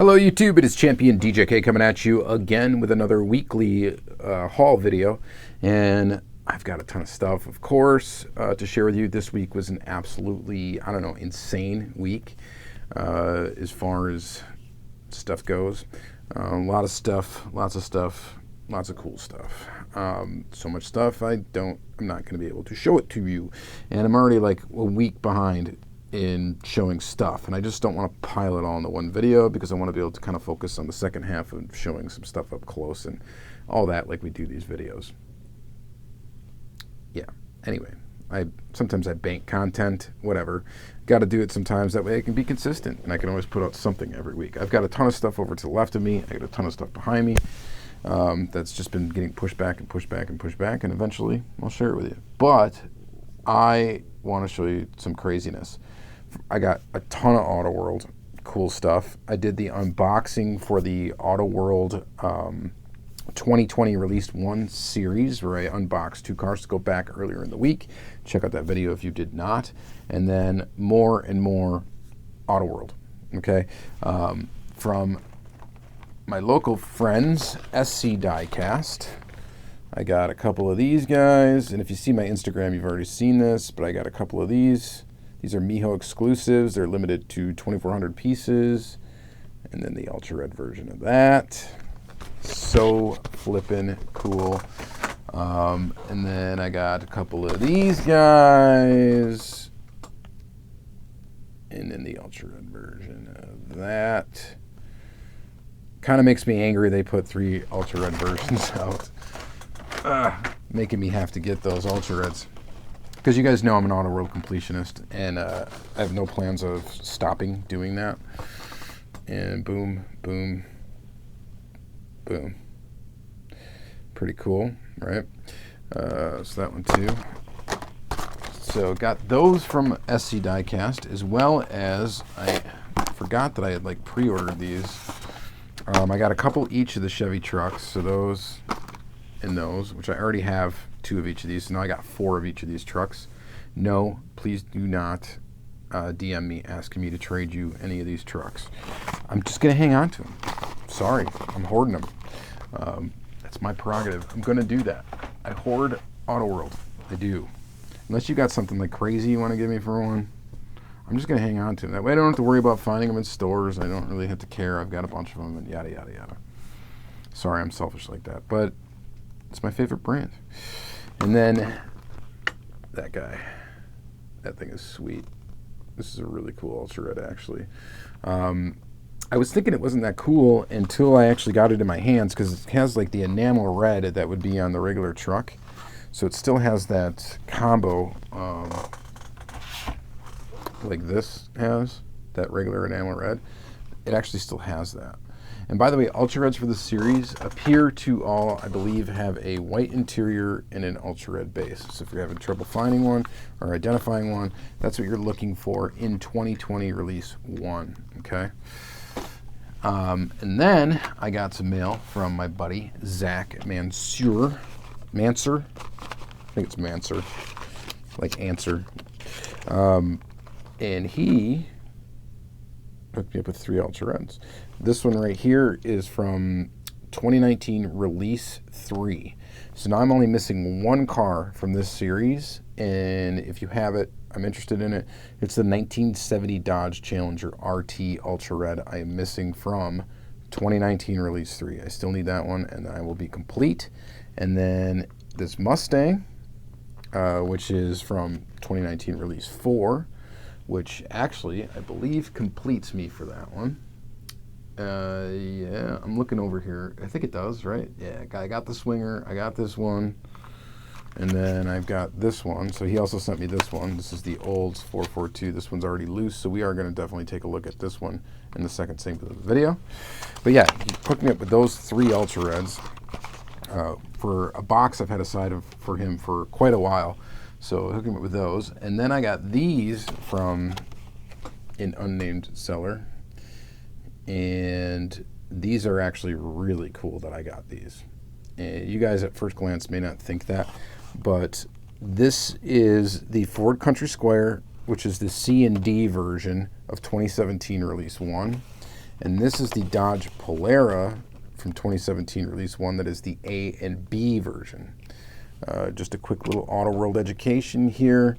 Hello YouTube, it is Champion DJK coming at you again with another weekly haul video, and I've got a ton of stuff, of course, to share with you. This week was an absolutely, insane week as far as stuff goes. A lot of stuff, lots of stuff, lots of cool stuff. So much stuff I'm not going to be able to show it to you, and I'm already like a week behind in showing stuff, and I just don't want to pile it all into one video because I want to be able to kind of focus on the second half of showing some stuff up close and all that like we do these videos. Yeah, anyway, sometimes I bank content, whatever. Got to do it sometimes, that way I can be consistent and I can always put out something every week. I've got a ton of stuff over to the left of me, I got a ton of stuff behind me that's just been getting pushed back and pushed back and pushed back, and eventually I'll share it with you. But I want to show you some craziness. I got a ton of Auto World cool stuff. I did the unboxing for the Auto World 2020 Released 1 series where I unboxed 2 cars to go back earlier in the week. Check out that video if you did not. And then more and more Auto World, okay? From my local friends, SC Diecast. I got a couple of these guys, and if you see my Instagram, you've already seen this, but I got a couple of these. These are Miho exclusives. They're limited to 2,400 pieces. And then the ultra red version of that. So flippin' cool. And then I got a couple of these guys. And then the ultra red version of that. Kind of makes me angry they put 3 ultra red versions out. Making me have to get those ultra reds. Because you guys know I'm an Auto World completionist, and I have no plans of stopping doing that. And boom, boom, boom. Pretty cool, right? So that one too. So got those from SC Diecast, as well as I forgot that I had like pre-ordered these. I got a couple each of the Chevy trucks, so those and those, which I already have 2 of each of these, so now I got 4 of each of these trucks. No, please do not DM me asking me to trade you any of these trucks. I'm just going to hang on to them. Sorry, I'm hoarding them. That's my prerogative. I'm going to do that. I hoard Auto World. I do. Unless you got something like crazy you want to give me for one, I'm just going to hang on to them. That way I don't have to worry about finding them in stores. I don't really have to care. I've got a bunch of them and yada, yada, yada. Sorry, I'm selfish like that, but it's my favorite brand. And then that guy. That thing is sweet. This is a really cool ultra red, actually. I was thinking it wasn't that cool until I actually got it in my hands, because it has like the enamel red that would be on the regular truck. So it still has that combo like this has, that regular enamel red. It actually still has that. And by the way, ultra reds for the series appear to all, I believe, have a white interior and an ultra red base. So if you're having trouble finding one or identifying one, that's what you're looking for in 2020 Release 1, okay? And then I got some mail from my buddy, Zach Manser. I think it's Manser, like answer. And he hooked me up with 3 ultra reds. This one right here is from 2019 Release 3. So now I'm only missing 1 car from this series, and if you have it, I'm interested in it. It's the 1970 Dodge Challenger RT Ultra Red I am missing from 2019 Release 3. I still need that one, and then I will be complete. And then this Mustang, which is from 2019 Release 4, which actually, I believe, completes me for that one. Yeah, I'm looking over here. I think it does, right? Yeah, I got the Swinger, I got this one, and then I've got this one. So he also sent me this one. This is the Olds 442. This one's already loose, so we are going to definitely take a look at this one in the second segment of the video. But yeah, he hooked me up with those 3 ultra reds for a box I've had aside for him for quite a while. So hook him up with those. And then I got these from an unnamed seller. And these are actually really cool that I got these. And you guys at first glance may not think that, but this is the Ford Country Squire, which is the C and D version of 2017 Release 1. And this is the Dodge Polara from 2017, release 1, that is the A and B version. Just a quick little Auto World education here.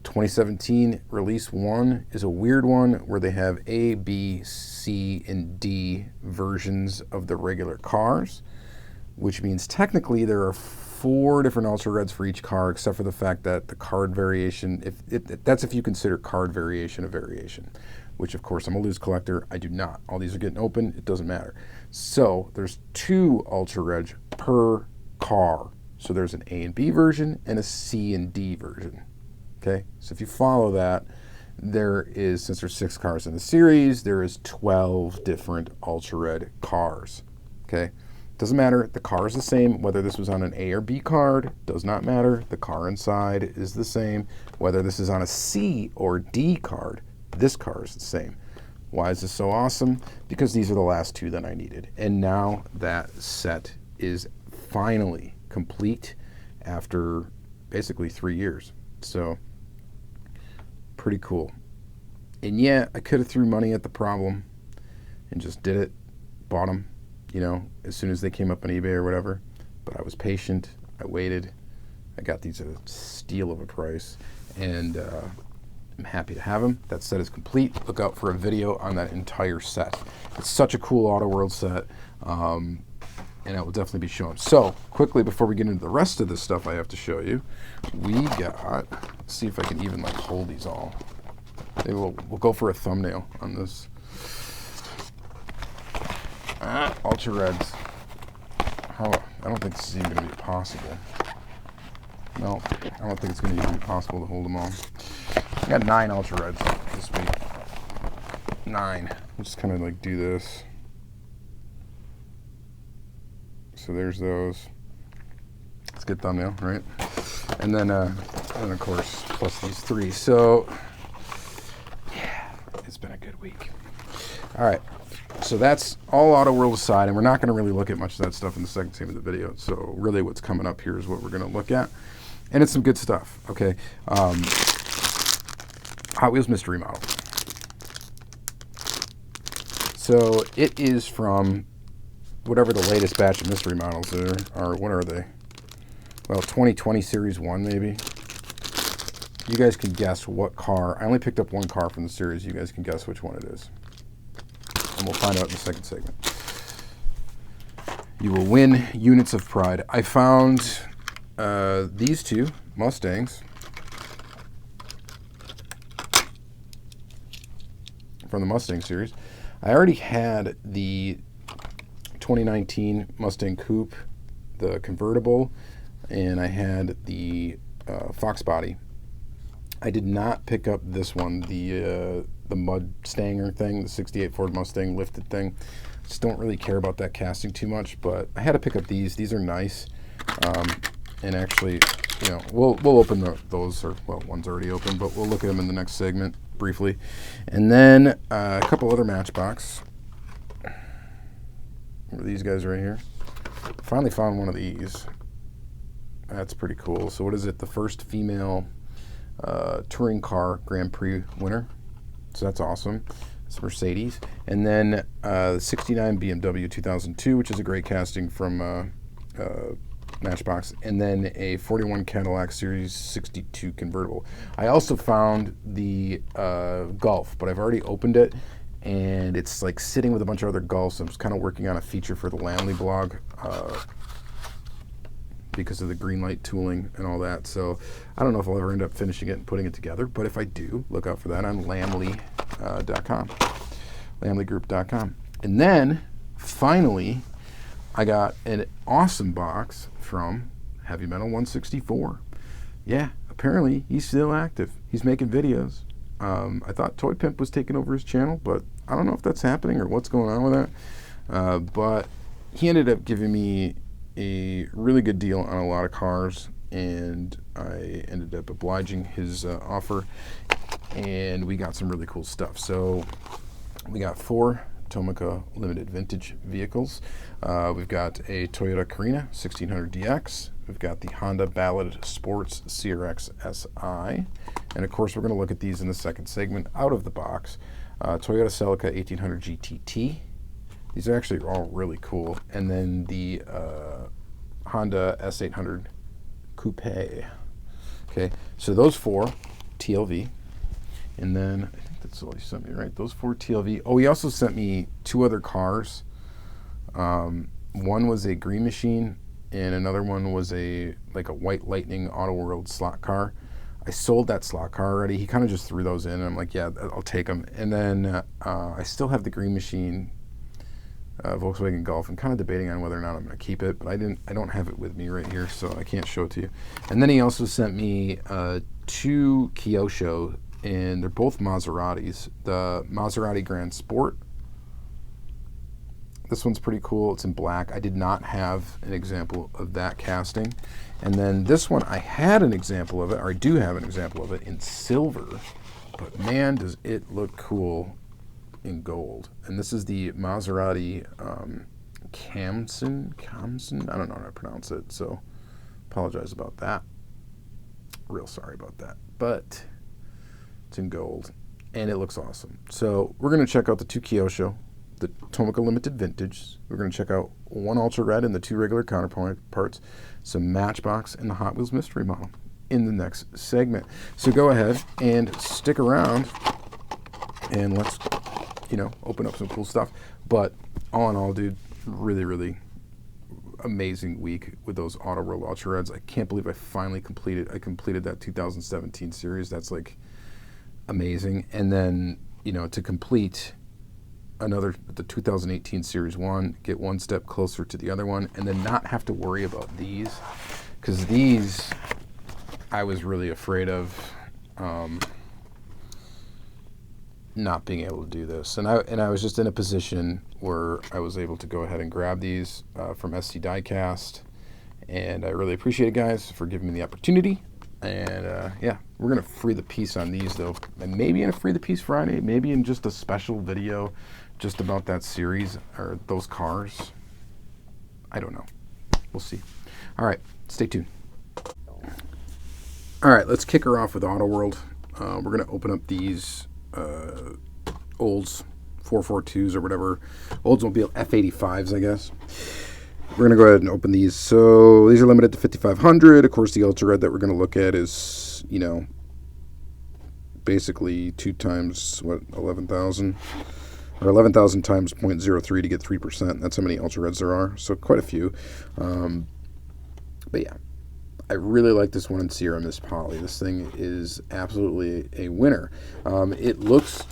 2017 release 1 is a weird one where they have A, B, C, and D versions of the regular cars, which means technically there are 4 different Ultra Reds for each car, except for the fact that the card variation, that's if you consider card variation a variation, which of course I'm a loose collector. I do not. All these are getting open. It doesn't matter. So there's 2 Ultra Reds per car. So there's an A and B version and a C and D version. Okay, so if you follow that, there is, since there's 6 cars in the series, there is 12 different Ultra Red cars. Okay, doesn't matter. The car is the same, whether this was on an A or B card, does not matter. The car inside is the same. Whether this is on a C or D card, this car is the same. Why is this so awesome? Because these are the last 2 that I needed. And now that set is finally complete after basically 3 years. So pretty cool. And yeah, I could have threw money at the problem and just did it, bought them, you know, as soon as they came up on eBay or whatever. But I was patient. I waited. I got these at a steal of a price, and I'm happy to have them. That set is complete. Look out for a video on that entire set. It's such a cool Auto World set, and I will definitely be showing. So quickly, before we get into the rest of the stuff I have to show you, we got, let's see if I can even like hold these all. Maybe we'll go for a thumbnail on this. Ultra Reds. I don't think this is even going to be possible. No, I don't think it's going to even be possible to hold them all. I got 9 Ultra Reds this week. 9. We'll just kind of like do this. So there's those. It's a good thumbnail, right? And then of course, plus these 3. So yeah, it's been a good week. All right, so that's all Auto World aside, and we're not going to really look at much of that stuff in the second segment of the video. So really, what's coming up here is what we're going to look at, and it's some good stuff. Okay, Hot Wheels mystery model. So it is from whatever the latest batch of mystery models are. What are they? Well, 2020 Series 1 maybe. You guys can guess what car. I only picked up 1 car from the series. You guys can guess which one it is. And we'll find out in the second segment. You will win units of pride. I found these 2 Mustangs from the Mustang series. I already had the 2019 Mustang Coupe, the convertible, and I had the Fox body. I did not pick up this one, the Mudstanger thing, the 68 Ford Mustang lifted thing. Just don't really care about that casting too much, but I had to pick up these. These are nice, and actually, you know, we'll open those, or well, one's already open, but we'll look at them in the next segment briefly, and then a couple other Matchbox. These guys right here. Finally found one of these. That's pretty cool. So what is it? The first female touring car Grand Prix winner. So that's awesome. It's Mercedes. And then the 69 BMW 2002, which is a great casting from Matchbox. And then a 41 Cadillac Series 62 convertible. I also found the Golf, but I've already opened it. And it's like sitting with a bunch of other Golfs. I'm just kind of working on a feature for the Lamley blog because of the green light tooling and all that. So I don't know if I'll ever end up finishing it and putting it together, but if I do, look out for that on Lamley.com, LamleyGroup.com. And then finally, I got an awesome box from Heavy Metal 164. Yeah, apparently he's still active. He's making videos. I thought Toy Pimp was taking over his channel, but I don't know if that's happening or what's going on with that. But he ended up giving me a really good deal on a lot of cars, and I ended up obliging his offer, and we got some really cool stuff. So we got 4 Tomica Limited Vintage vehicles. We've got a Toyota Carina 1600DX. We've got the Honda Ballad Sports CRX SI. And of course, we're going to look at these in the second segment out of the box. Toyota Celica 1800 GTT. These are actually all really cool. And then the Honda S800 Coupe. Okay, so those 4 TLV. And then, I think that's all he sent me, right? Those 4 TLV. Oh, he also sent me 2 other cars. One was a Green Machine, and another one was a White Lightning Auto World slot car. I sold that slot car already. He kind of just threw those in, and I'm like, yeah, I'll take them. And then I still have the Green Machine Volkswagen Golf. I'm kind of debating on whether or not I'm going to keep it, but I don't have it with me right here, so I can't show it to you. And then he also sent me 2 Kyosho, and they're both Maseratis. The Maserati Grand Sport. This one's pretty cool. It's in black. I did not have an example of that casting. And then this one, I had an example of it, or I do have an example of it in silver. But man, does it look cool in gold. And this is the Maserati Khamsin. I don't know how to pronounce it, so apologize about that. Real sorry about that. But it's in gold, and it looks awesome. So we're going to check out the 2 Kyosho, the Tomica Limited Vintage. We're going to check out 1 Ultra Red and the 2 regular counterparts, some Matchbox, and the Hot Wheels Mystery Model in the next segment. So go ahead and stick around, and let's, open up some cool stuff. But all in all, dude, really, really amazing week with those Auto World Ultra Reds. I can't believe I finally completed that 2017 series. That's like amazing. And then, to complete the 2018 Series 1, get one step closer to the other one, and then not have to worry about these, because these I was really afraid of not being able to do this. And I was just in a position where I was able to go ahead and grab these from SC Diecast, and I really appreciate it, guys, for giving me the opportunity. And yeah, we're going to free the piece on these, though, and maybe in a Free the Piece Friday, maybe in just a special video just about that series or those cars. I don't know. We'll see. All right, stay tuned. All right, let's kick her off with Auto World. We're going to open up these Olds 442s or whatever, Oldsmobile F85s, I guess. We're going to go ahead and open these. So these are limited to 5,500. Of course, the Ultra Red that we're going to look at is, basically 2 times, 11,000? Or 11,000 times 0.03 to get 3%. That's how many Ultra Reds there are. So quite a few. But yeah, I really like this one in Sierra Miss Poly. This thing is absolutely a winner. It looks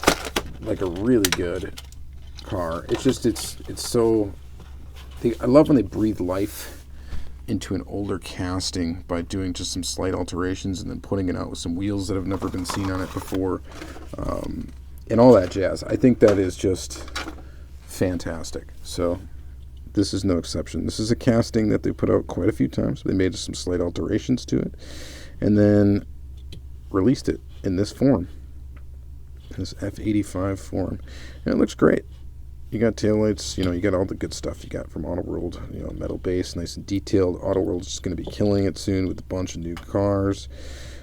like a really good car. It's just, it's so... I love when they breathe life into an older casting by doing just some slight alterations and then putting it out with some wheels that have never been seen on it before, and all that jazz. I think that is just fantastic. So this is no exception. This is a casting that they put out quite a few times. They made some slight alterations to it and then released it in this form, this F85 form, and it looks great. You got taillights, you got all the good stuff you got from Auto World, metal base, nice and detailed. Auto World's just going to be killing it soon with a bunch of new cars,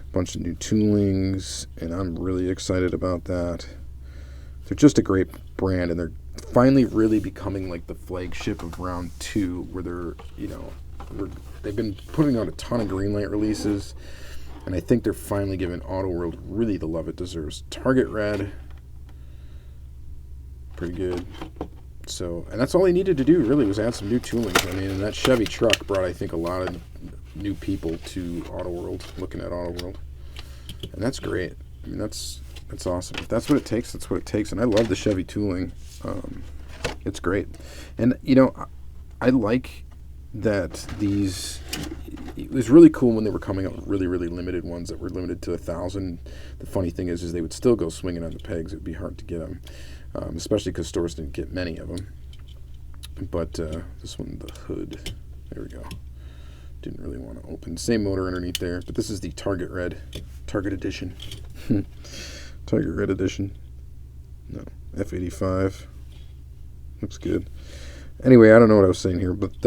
a bunch of new toolings, and I'm really excited about that. They're just a great brand, and they're finally really becoming like the flagship of round 2, where they're, they've been putting out a ton of Greenlight releases, and I think they're finally giving Auto World really the love it deserves. Target Red, pretty good. So, and that's all he needed to do really, was add some new toolings. I mean, and that Chevy truck brought, I think, a lot of new people to Auto World, looking at Auto World, and that's great. I mean, that's awesome. If that's what it takes, that's what it takes. And I love the Chevy tooling. It's great. And I like that these. It was really cool when they were coming out with really, really limited ones that were limited to 1,000. The funny thing is they would still go swinging on the pegs. It would be hard to get them. Especially because stores didn't get many of them. But this one, the hood, there we go. Didn't really want to open. Same motor underneath there, but this is the Target Red, Target Edition. Target Red Edition. No, F85. Looks good. Anyway, I don't know what I was saying here, but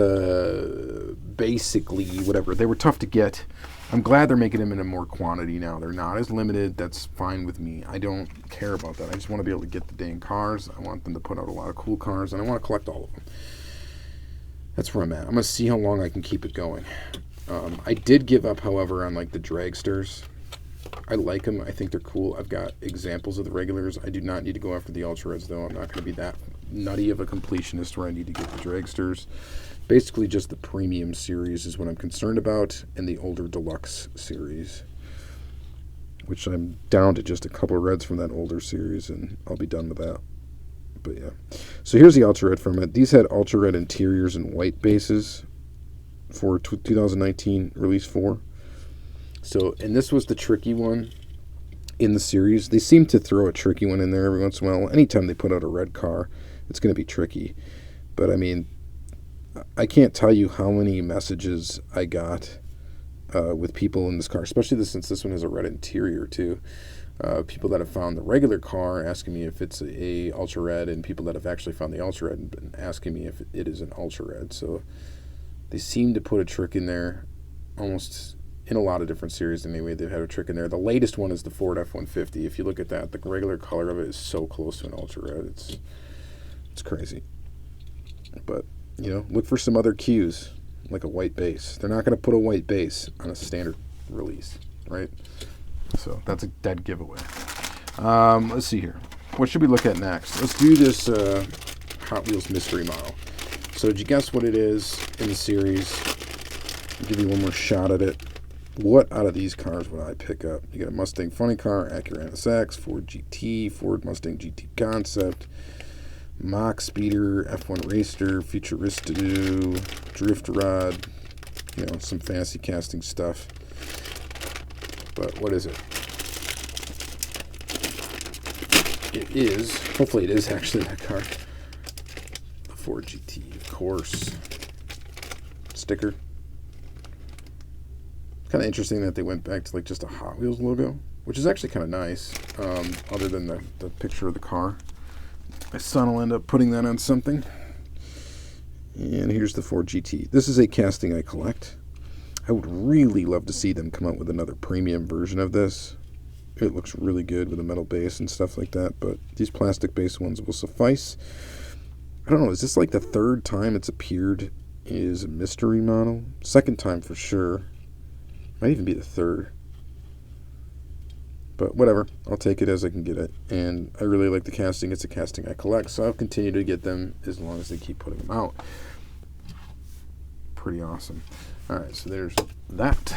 basically, whatever. They were tough to get. I'm glad they're making them in a more quantity now. They're not as limited. That's fine with me. I don't care about that. I just want to be able to get the dang cars. I want them to put out a lot of cool cars, and I want to collect all of them. That's where I'm at. I'm going to see how long I can keep it going. I did give up, however, on like the dragsters. I like them. I think they're cool. I've got examples of the regulars. I do not need to go after the Ultra Reds, though. I'm not going to be that nutty of a completionist where I need to get the dragsters. Basically, just the premium series is what I'm concerned about, and the older deluxe series, which I'm down to just a couple of reds from that older series, and I'll be done with that. But yeah. So here's the Ultra Red from it. These had Ultra Red interiors and white bases for 2019 release 4. So, and this was the tricky one in the series. They seem to throw a tricky one in there every once in a while. Anytime they put out a red car, it's going to be tricky. But I mean, I can't tell you how many messages I got with people in this car, especially since this one has a red interior too. People that have found the regular car asking me if it's a Ultra Red, and people that have actually found the Ultra Red and asking me if it is an Ultra Red. So they seem to put a trick in there almost in a lot of different series. Anyway, they've had a trick in there. The latest one is the Ford F-150. If you look at that, the regular color of it is so close to an Ultra Red. It's crazy. But, you know, look for some other cues, like a white base. They're not going to put a white base on a standard release, right? So that's a dead giveaway. Let's see here. What should we look at next? Let's do this Hot Wheels mystery model. So did you guess what it is in the series? I'll give you one more shot at it. What out of these cars would I pick up? You got a Mustang Funny Car, Acura NSX, Ford GT, Ford Mustang GT Concept, Mach Speeder, F1 Racer, Futurista, Drift Rod, you know, some fancy casting stuff. But what is it? It is, hopefully it is actually that car. The Ford GT, of course. Sticker. Kind of interesting that they went back to like just a Hot Wheels logo, which is actually kind of nice, other than the picture of the car. My son will end up putting that on something. And here's the Ford GT. This is a casting I collect. I would really love to see them come out with another premium version of this. It looks really good with a metal base and stuff like that, but these plastic base ones will suffice. I don't know, is this like the third time it's appeared as a mystery model? Second time for sure. Might even be the third. But whatever, I'll take it as I can get it. And I really like the casting. It's a casting I collect, so I'll continue to get them as long as they keep putting them out. Pretty awesome. All right, so there's that.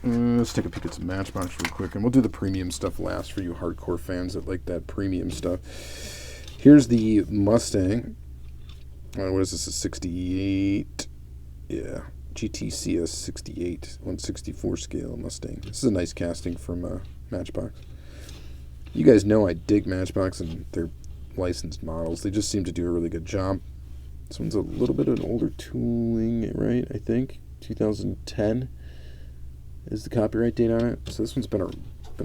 Let's take a peek at some Matchbox real quick, and we'll do the premium stuff last for you hardcore fans that like that premium stuff. Here's the Mustang. What is this, a 68? Yeah, GTCS 68, 164 scale Mustang. This is a nice casting from Matchbox. You guys know I dig Matchbox and their licensed models. They just seem to do a really good job. This one's a little bit of an older tooling, right? I think 2010 is the copyright date on it. So this one's been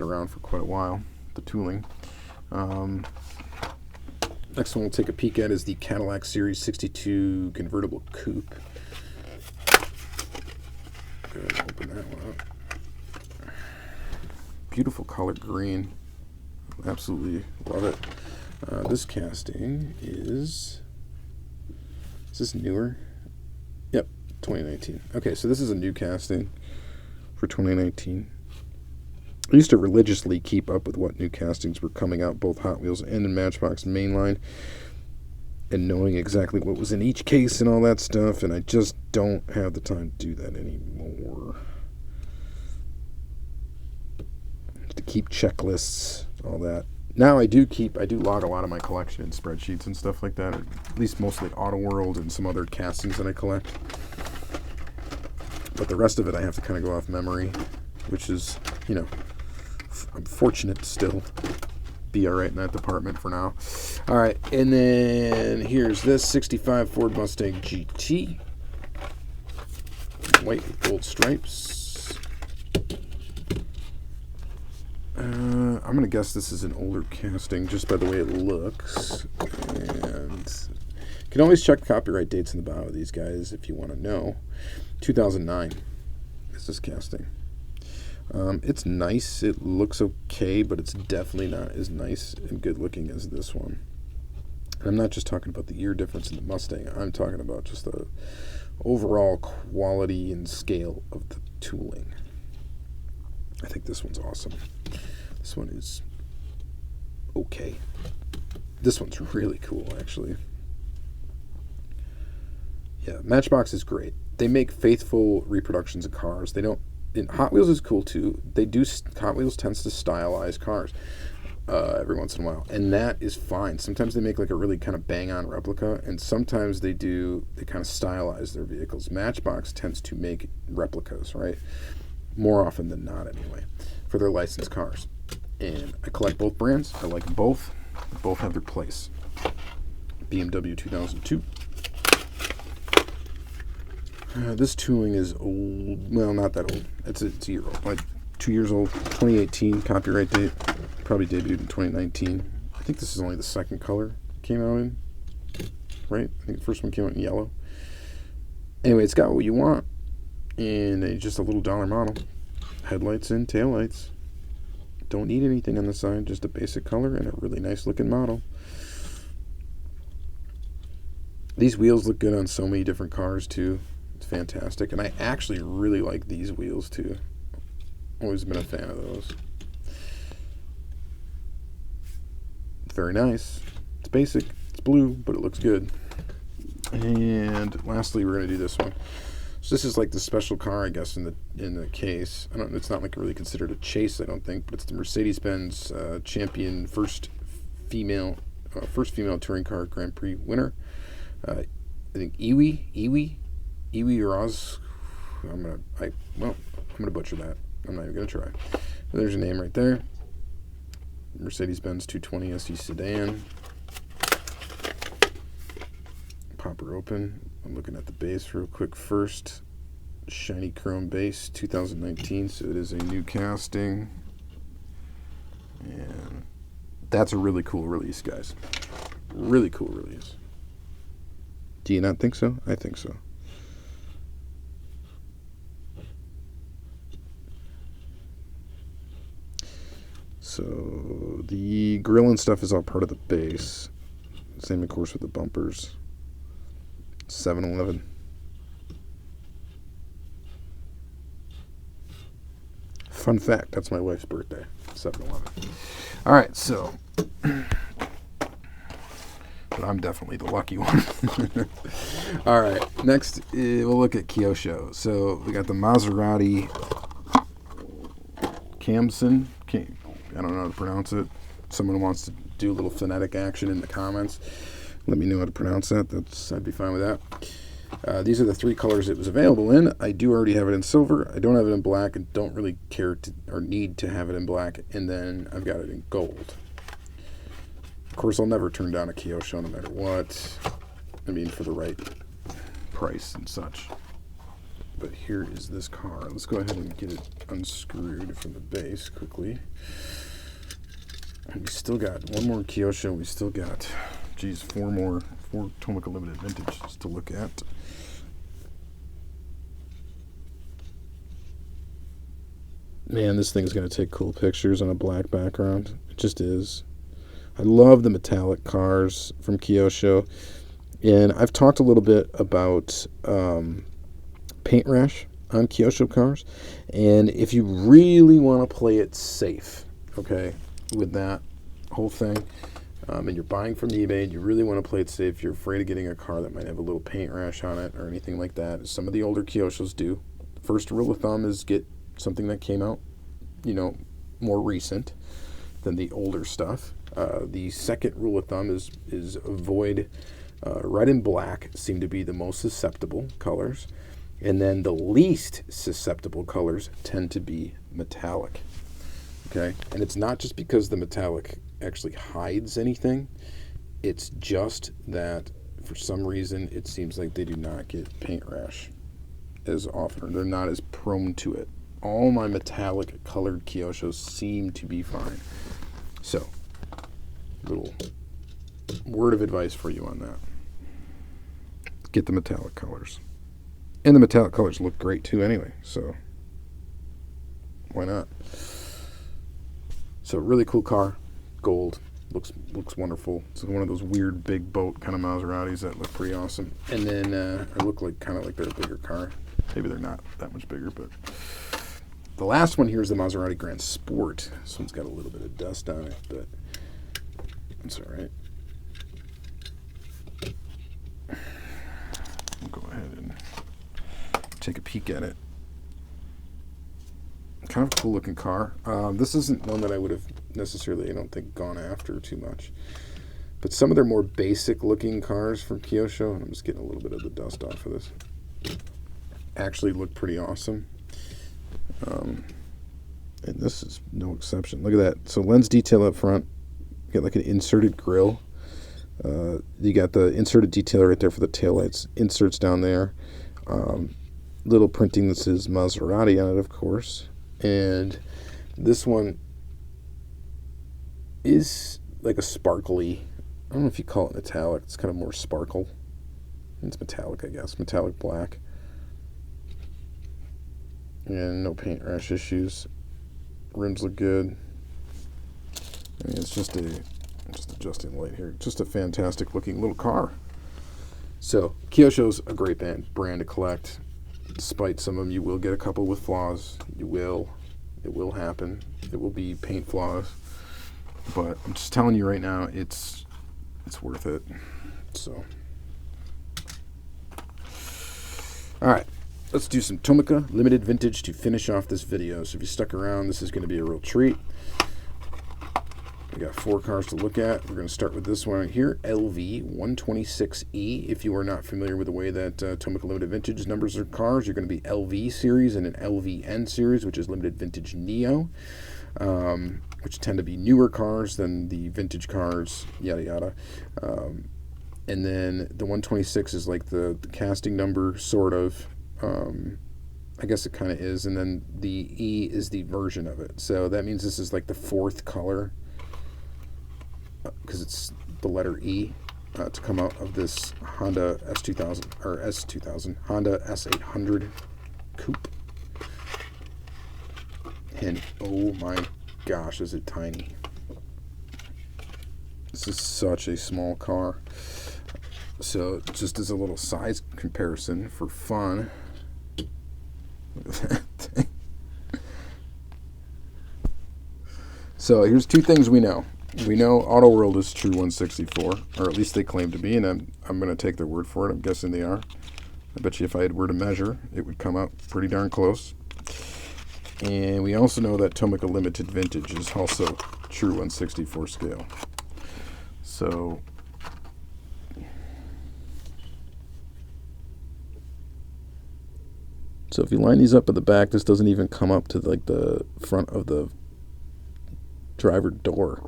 around for quite a while, the tooling. Next one we'll take a peek at is the Cadillac Series 62 convertible coupe. Go ahead and open that one up. Beautiful color green. Absolutely love it. This casting is this newer? Yep, 2019. Okay, so this is a new casting for 2019. I used to religiously keep up with what new castings were coming out, both Hot Wheels and in Matchbox mainline, and knowing exactly what was in each case and all that stuff, and I just don't have the time to do that anymore. To keep checklists, all that. Now I do log a lot of my collection in spreadsheets and stuff like that, or at least mostly Auto World and some other castings that I collect. But the rest of it I have to kind of go off memory, which is, you know, I'm fortunate to still be all right in that department for now. All right, and then here's this 65 Ford Mustang GT. White with gold stripes. I'm going to guess this is an older casting just by the way it looks. And can always check copyright dates in the bottom of these guys if you want to know. 2009 is this casting. It's nice. It looks okay, but it's definitely not as nice and good looking as this one. And I'm not just talking about the ear difference in the Mustang. I'm talking about just the overall quality and scale of the tooling. I think this one's awesome. This one is okay. This one's really cool, actually. Yeah, Matchbox is great. They make faithful reproductions of cars. They don't. And Hot Wheels is cool too. Hot Wheels tends to stylize cars every once in a while, and that is fine. Sometimes they make like a really kind of bang-on replica, and sometimes they kind of stylize their vehicles. Matchbox tends to make replicas, right? More often than not, anyway, for their licensed cars. And I collect both brands. I like both. Both have their place. BMW 2002. This tooling is old. Well, not that old. It's a year old. Like 2 years old. 2018 copyright date. Probably debuted in 2019. I think this is only the second color it came out in. Right? I think the first one came out in yellow. Anyway, it's got what you want. And just a little dollar model. Headlights and taillights. Don't need anything on the side. Just a basic color and a really nice looking model. These wheels look good on so many different cars too. It's fantastic. And I actually really like these wheels too. Always been a fan of those. Very nice. It's basic. It's blue, but it looks good. And lastly, we're going to do this one. So this is like the special car, I guess, in the case. It's not like really considered a chase, I don't think, but it's the Mercedes-Benz Champion first female touring car Grand Prix winner. I think Iwi Raz. I'm gonna butcher that. I'm not even gonna try. But there's a name right there. Mercedes-Benz 220 SE sedan. Pop her open. I'm looking at the base real quick first. Shiny chrome base, 2019, so it is a new casting. And that's a really cool release, guys. Really cool release. Do you not think so? I think so. So the grill and stuff is all part of the base. Same, of course, with the bumpers. 7-Eleven. Fun fact, that's my wife's birthday. 7-Eleven. All right, so... but I'm definitely the lucky one. All right, next we'll look at Kyosho. So we got the Maserati Kamsen. I don't know how to pronounce it. Someone wants to do a little phonetic action in the comments. Let me know how to pronounce that. I'd be fine with that. These are the three colors it was available in. I do already have it in silver. I don't have it in black and don't really care to or need to have it in black. And then I've got it in gold. Of course, I'll never turn down a Kyosho no matter what. I mean, for the right price and such. But here is this car. Let's go ahead and get it unscrewed from the base quickly. And we still got one more Kyosho. We still got, four Tomica Limited Vintages to look at. Man, this thing is going to take cool pictures on a black background. It just is. I love the metallic cars from Kyosho. And I've talked a little bit about paint rash on Kyosho cars. And if you really want to play it safe, okay, with that whole thing, and you're buying from eBay and you really want to play it safe, you're afraid of getting a car that might have a little paint rash on it or anything like that, as some of the older Kyoshos do. First rule of thumb is get something that came out, more recent than the older stuff. The second rule of thumb is avoid red and black seem to be the most susceptible colors, and then the least susceptible colors tend to be metallic. Okay, and it's not just because the metallic actually hides anything. It's just that for some reason it seems like they do not get paint rash as often, or they're not as prone to it. All my metallic colored Kyoshos seem to be fine. So, little word of advice for you on that. get the metallic colors. And the metallic colors look great too anyway, so why not? So really cool car, gold, looks wonderful. It's one of those weird big boat kind of Maseratis that look pretty awesome. And then or look like kind of like they're a bigger car. Maybe they're not that much bigger, but the last one here is the Maserati Grand Sport. This one's got a little bit of dust on it, but it's all right. We'll go ahead and take a peek at it. Kind of a cool looking car. This isn't one that I would have necessarily, I don't think, gone after too much. But some of their more basic looking cars from Kyosho, and I'm just getting a little bit of the dust off of this, actually look pretty awesome. And this is no exception. Look at that. So lens detail up front. You got like an inserted grille. You got the inserted detail right there for the taillights. Inserts down there. Little printing that says Maserati on it, of course. And this one is like a sparkly, I don't know if you call it metallic. It's kind of more sparkle. It's metallic, I guess. Metallic black. And no paint rash issues. Rims look good. I mean, it's just adjusting light here. Just a fantastic looking little car. So Kyosho's a great brand to collect. Despite some of them, you will get a couple with flaws. You will. It will happen. It will be paint flaws. But I'm just telling you right now, it's worth it. So, all right. Let's do some Tomica Limited Vintage to finish off this video. So if you stuck around, this is going to be a real treat. We got 4 cars to look at. We're going to start with this one right here, LV126E. If you are not familiar with the way that Tomica Limited Vintage numbers their cars, you're going to be LV series and an LVN series, which is Limited Vintage Neo, which tend to be newer cars than the vintage cars, yada yada. And then the 126 is like the casting number, sort of. I guess it kind of is. And then the E is the version of it. So that means this is like the 4th color, because it's the letter E, to come out of this Honda S2000 or S2000 Honda S800 Coupe. And oh my gosh, is it tiny! This is such a small car. So just as a little size comparison for fun, look at that thing. So here's 2 things we know. We know Auto World is true 164, or at least they claim to be, and I'm going to take their word for it. I'm guessing they are. I bet you if I were to measure, it would come out pretty darn close. And we also know that Tomica Limited Vintage is also true 164 scale. So if you line these up at the back, this doesn't even come up to like the front of the driver door.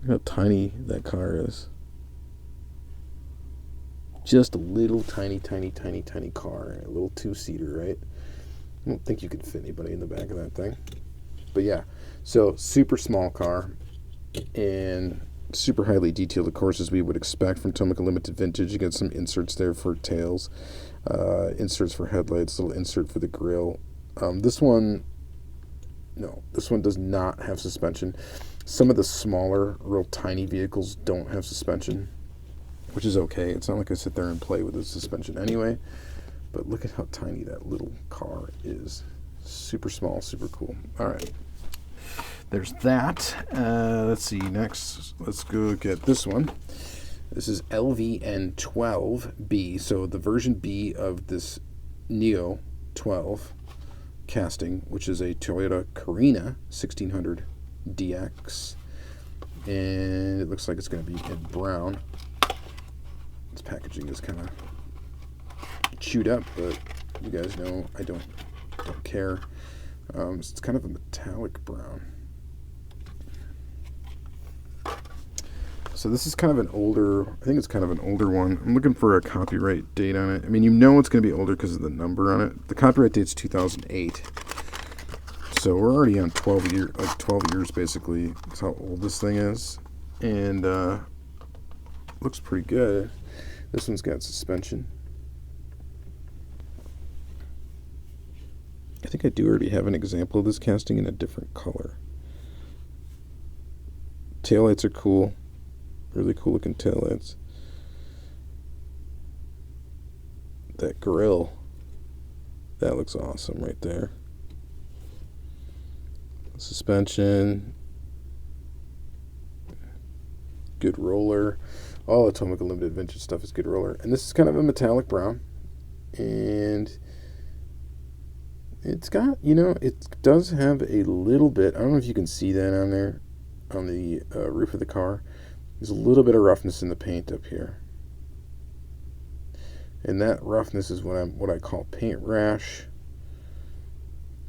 Look how tiny that car is. Just a little tiny car. A little 2-seater, right? I don't think you could fit anybody in the back of that thing. But yeah, so super small car and super highly detailed, of course, as we would expect from Tomica Limited Vintage. You get some inserts there for tails, inserts for headlights, little insert for the grille. This one does not have suspension. Some of the smaller, real tiny vehicles don't have suspension, which is okay. It's not like I sit there and play with the suspension anyway. But look at how tiny that little car is. Super small, super cool. All right. There's that. Let's see. Next, let's go look at this one. This is LVN12B. So the version B of this Neo 12 casting, which is a Toyota Carina 1600 DX. And it looks like it's going to be in brown. This packaging is kind of chewed up, but you guys know I don't care. It's kind of a metallic brown. So this is kind of an older, I think it's kind of an older one. I'm looking for a copyright date on it. I mean, you know it's going to be older because of the number on it. The copyright date's 2008. So we're already on 12 years basically. That's how old this thing is. And looks pretty good. This one's got suspension. I think I do already have an example of this casting in a different color. Taillights are cool. Really cool looking taillights. That grill, that looks awesome right there. Suspension, good roller. All Atomic Limited vintage stuff is good roller. And this is kind of a metallic brown. And it's got, it does have a little bit, I don't know if you can see that on there, on the roof of the car. There's a little bit of roughness in the paint up here. And that roughness is what I call paint rash.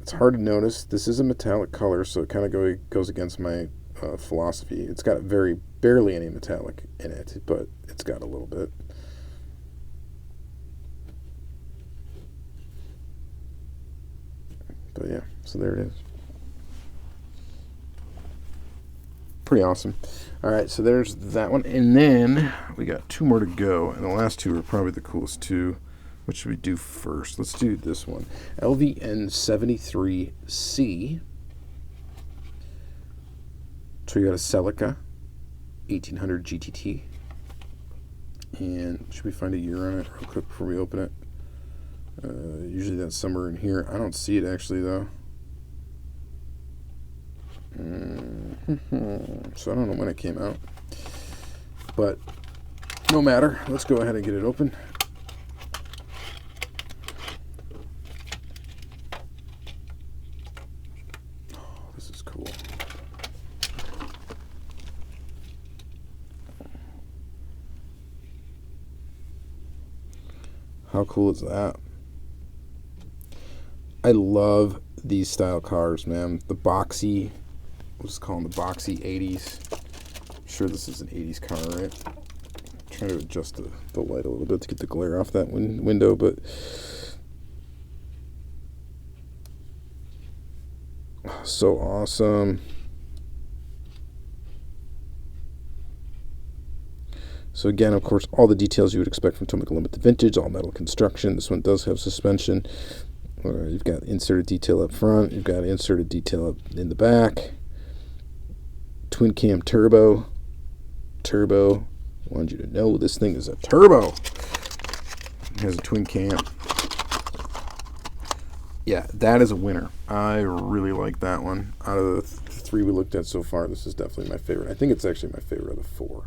It's hard to notice. This is a metallic color, so it kind of goes against my philosophy. It's got barely any metallic in it, but it's got a little bit. But yeah, so there it is. Pretty awesome. All right, so there's that one. And then we got two more to go. And the last two are probably the coolest two. What should we do first? Let's do this one. LVN73C. Toyota Celica 1800 GTT. And should we find a year on it real quick before we open it? Usually that's somewhere in here. I don't see it actually, though. So I don't know when it came out, but no matter. Let's go ahead and get it open. Oh, this is cool. How cool is that? I love these style cars, man. The boxy, we'll just call them the boxy 80s. I'm sure this is an 80s car, right? I'm trying to adjust the light a little bit to get the glare off that window, but so awesome. So again, of course, all the details you would expect from Atomic Limited Vintage, all metal construction. This one does have suspension. You've got inserted detail up front. You've got inserted detail up in the back. Twin cam turbo. I wanted you to know this thing is a turbo. It has a twin cam. Yeah, that is a winner. I really like that one. Out of the three we looked at so far, this is definitely my favorite. I think it's actually my favorite of the four.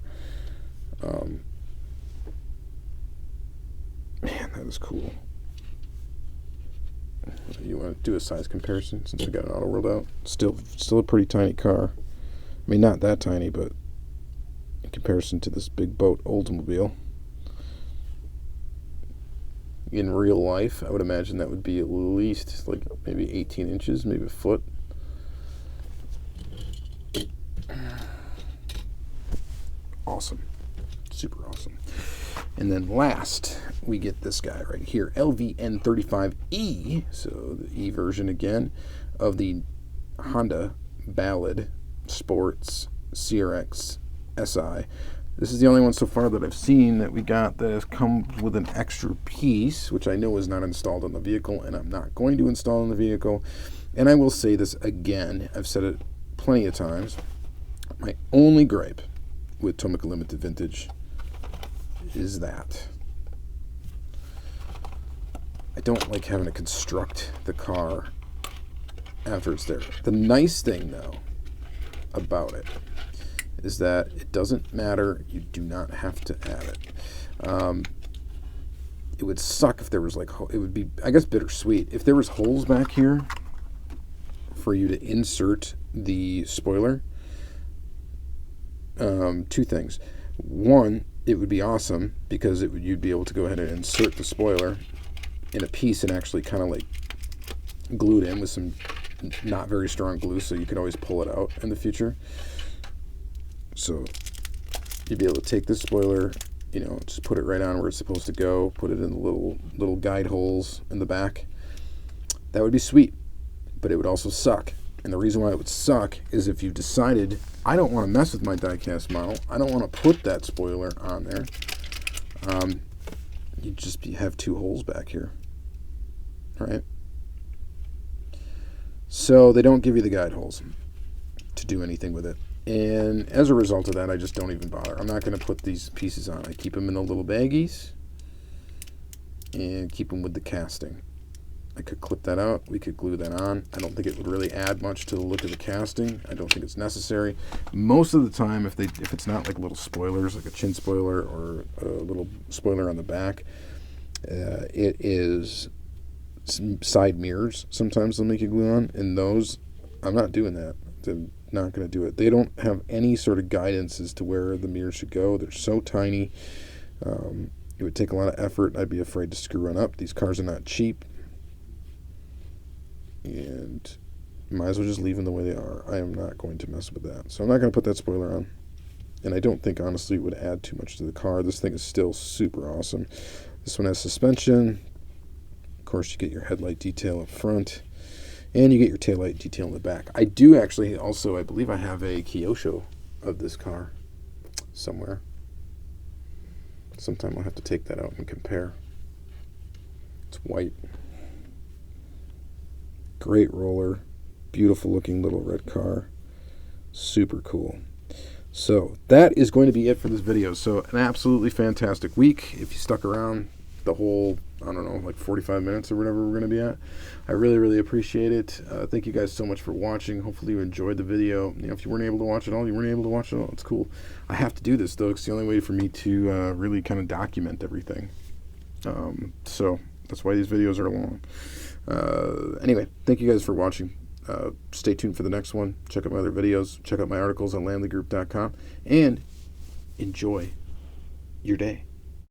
Man, that is cool. You want to do a size comparison since we got an auto world out? Still a pretty tiny car. I mean, not that tiny, but in comparison to this big boat Oldsmobile. In real life, I would imagine that would be at least like maybe 18 inches, maybe a foot. Awesome. Super awesome. And then last, we get this guy right here, LVN35E, so the E version again, of the Honda Ballad Sports CRX SI. This is the only one so far that I've seen that we got that has come with an extra piece, which I know is not installed on the vehicle, and I'm not going to install on the vehicle. And I will say this again, I've said it plenty of times, my only gripe with Atomic Limited Vintage is that I don't like having to construct the car after it's there. The nice thing, though, about it is that it doesn't matter. You do not have to add it. It would suck if there was like, it would be, I guess, bittersweet. If there was holes back here for you to insert the spoiler, two things. One, it would be awesome because you'd be able to go ahead and insert the spoiler in a piece and actually kind of like glue it in with some not very strong glue, so you could always pull it out in the future. So you'd be able to take this spoiler, just put it right on where it's supposed to go, put it in the little guide holes in the back. That would be sweet, but it would also suck. And the reason why it would suck is if you decided, I don't want to mess with my die-cast model, I don't want to put that spoiler on there, you just have 2 holes back here, right? So they don't give you the guide holes to do anything with it. And as a result of that, I just don't even bother. I'm not going to put these pieces on. I keep them in the little baggies and keep them with the casting. I could clip that out. We could glue that on. I don't think it would really add much to the look of the casting. I don't think it's necessary. Most of the time, if it's not like little spoilers, like a chin spoiler or a little spoiler on the back, it is some side mirrors. Sometimes they'll make you glue on, and those, I'm not doing that. They're not going to do it. They don't have any sort of guidance as to where the mirror should go. They're so tiny. It would take a lot of effort. I'd be afraid to screw one up. These cars are not cheap. And might as well just leave them the way they are. I am not going to mess with that. So I'm not going to put that spoiler on. And I don't think, honestly, it would add too much to the car. This thing is still super awesome. This one has suspension. Of course, you get your headlight detail up front. And you get your taillight detail in the back. I do actually also, I believe I have a Kyosho of this car somewhere. Sometime I'll have to take that out and compare. It's white. Great roller. Beautiful looking little red car. Super cool. So that is going to be it for this video. So an absolutely fantastic week. If you stuck around the whole, I don't know, like 45 minutes or whatever we're going to be at, I really, really appreciate it. Thank you guys so much for watching. Hopefully you enjoyed the video. You know, if you weren't able to watch it all, you weren't able to watch it all. It's cool. I have to do this though. It's the only way for me to really kind of document everything. So that's why these videos are long. Anyway, thank you guys for watching. Stay tuned for the next one. Check out my other videos. Check out my articles on lamleygroup.com and enjoy your day.